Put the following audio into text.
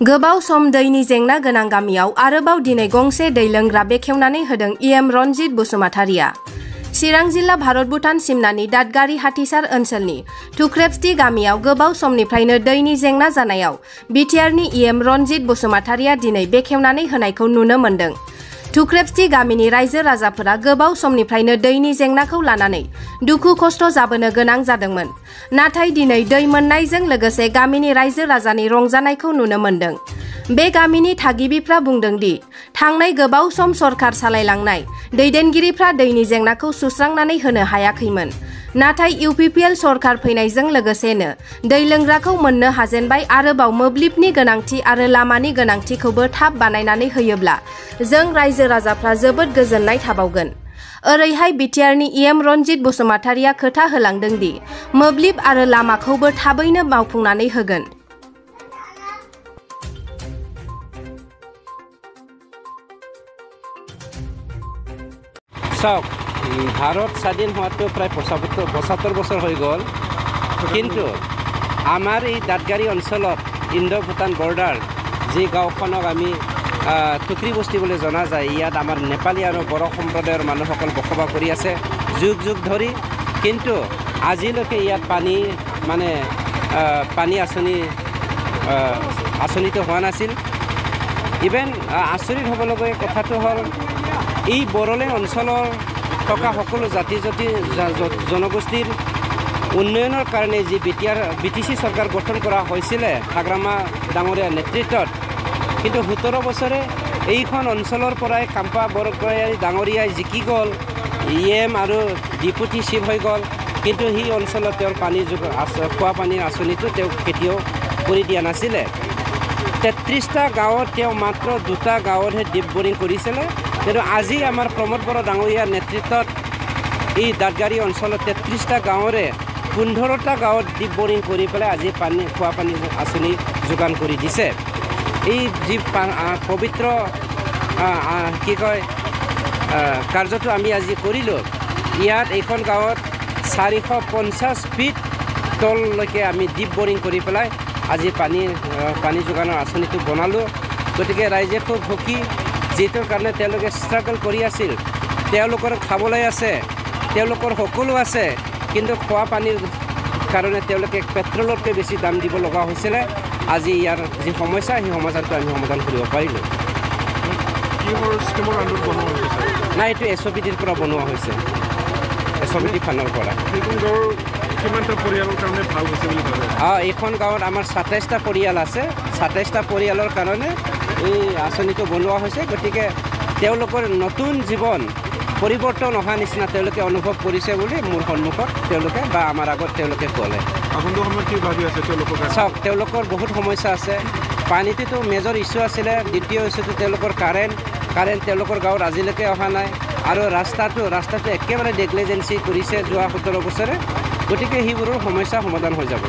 गोबाव सम दैनि जेंना गोनां गामियाव आरोबाव दिनै गंसे दै लोंग्रा बेखेवनानै होदों इएम रनजित बसुमतारिया। चिरां जिल्ला भारत भुटान सिमनानि दादगारि हाथिसार ओनसोलनि थुख्रेबस्ति गामियाव गोबाव समनिफ्रायनो दैनि जेंना जानायाव बिटिआरनि इएम रनजित बसुमतारिया दिनै बेखेवनानै होनायखौ नुनो मोन्दों। थुख्रेबस्ति गामिनि रायजो राजाफोरा गोबाव समनिफ्रायनो दैनि जेंनाखौ लानानै दुखु खस्थ जाबोनो गोनां जादोंमोन। नाथाय दिनै दै मोननायजों लोगोसे गामिनि रायजो राजानि रंजानायखौ नुनो मोन्दों। बे गामिनि थागिबिफ्रा बुंदों दि थांनाय गोबाव सम सरखार सालायलांनाय दैदेनगिरिफ्रा दैनि जेंनाखौ सुस्रांनानै होनो हायाखैमोन। नाथाय इउपिपिएल सरखार फैनायजों लोगोसेनो दै लोंग्राखौ मोननो हाजेनबाय। आरोबाव मोब्लिबनि गोनांथि आरो लामानि गोनांथिखौबो थाब बानायनानै होयोब्ला जों रायजो राजाफ्रा जोबोद गोजोननाय थाबावगोन। ओरैहाय बिटिआरनि इएम रनजित बसुमतारिया खोथा होलांदों दि मोब्लिब आरो लामाखौबो थाबैनो मावफुंनानै होगोन। भारत স্বাধীন হওয়াতে প্রায় ৭৫ বছর হয়ে গেল, কিন্তু আমার এই দাঁতগাড়ি অঞ্চলত ইণ্ডো ভূটান বৰ্ডাৰ যি গাঁওখনক আমি টুকৰি বস্তি বুলি জনা যায়, ইয়াত আমাৰ নেপালী আৰু বড়ো সম্প্ৰদায়ৰ মানুহসকল বসবাস কৰি আছে যুগ যুগ ধৰি। কিন্তু আজিলৈকে ইয়াত পানী পানী আঁচনিটো হোৱা নাছিল। ইভেন আচৰিত হ'বলগীয়া কথাটো হ'ল এই বড়োলেণ্ড অঞ্চলৰ থকা সকলো জাতি জনগোষ্ঠীৰ উন্নয়নৰ কাৰণে যি বিটিচি চৰকাৰ গঠন কৰা হৈছিলে হাগ্ৰামা ডাঙৰীয়াৰ নেতৃত্বত, কিন্তু ১৭ বছৰে এইখন অঞ্চলৰ পৰাই কাম্পা বৰগয়াৰী ডাঙৰীয়াই জিকি গ'ল, ইএম আৰু ডিপুটি চিফ হৈ গ'ল। কিন্তু সেই অঞ্চলত তেওঁৰ খোৱা পানীৰ আঁচনিটো তেওঁ কেতিয়াও কৰি দিয়া নাছিলে। ৩৩টা গাঁৱত তেওঁ মাত্ৰ ২টা গাঁৱতহে ডিপ বৰিং কৰিছিলে। কিন্তু আজি আমাৰ প্ৰমোদ বড়ো ডাঙৰীয়াৰ নেতৃত্বত এই দাঁতগাড়ি অঞ্চলত ৩৩টা গাঁৱৰে ১৫টা গাঁৱত ডিপ বৰিং কৰি পেলাই আজি খোৱা পানী আঁচনি যোগান কৰি দিছে। এই যি পবিত্ৰ কাৰ্যটো আমি আজি কৰিলোঁ, ইয়াত এইখন গাঁৱত ৪৫০ ফিট তললৈকে আমি ডিপ বৰিং কৰি পেলাই আজি পানী যোগানৰ আঁচনিটো বনালোঁ। গতিকে ৰাইজে খুব সুখী, যিটোৰ কাৰণে তেওঁলোকে ষ্ট্ৰাগল কৰি আছিল। তেওঁলোকৰ খাবলৈ আছে, তেওঁলোকৰ সকলো আছে, কিন্তু খোৱা পানীৰ কাৰণে তেওঁলোকে পেট্ৰলতকৈ বেছি দাম দিব লগা হৈছিলে। আজি ইয়াৰ যি সমস্যা, সেই সমস্যাটো আমি সমাধান কৰিব পাৰিলোঁ। নাই, এইটো SOPDৰ পৰা বনোৱা হৈছে, SOPD ফাণ্ডৰ পৰা। এইখন গাঁৱত আমাৰ ২৭টা পৰিয়াল আছে। ২৭টা পৰিয়ালৰ কাৰণে এই আঁচনিটো বনোৱা হৈছে। গতিকে তেওঁলোকৰ নতুন জীৱন পৰিৱৰ্তন অহা নিচিনা তেওঁলোকে অনুভৱ কৰিছে বুলি মোৰ সন্মুখত তেওঁলোকে বা আমাৰ আগত তেওঁলোকে ক'লে। চাওক, তেওঁলোকৰ বহুত সমস্যা আছে। পানীটোতো মেজৰ ইছ্যু আছিলে। দ্বিতীয় ইছ্যুটো তেওঁলোকৰ কাৰেণ্ট তেওঁলোকৰ গাঁৱত আজিলৈকে অহা নাই। আৰু ৰাস্তাটো একেবাৰে নেগলিজেঞ্চি কৰিছে যোৱা ১৭ বছৰে। গতিকে সেইবোৰৰ সমস্যা সমাধান হৈ যাব।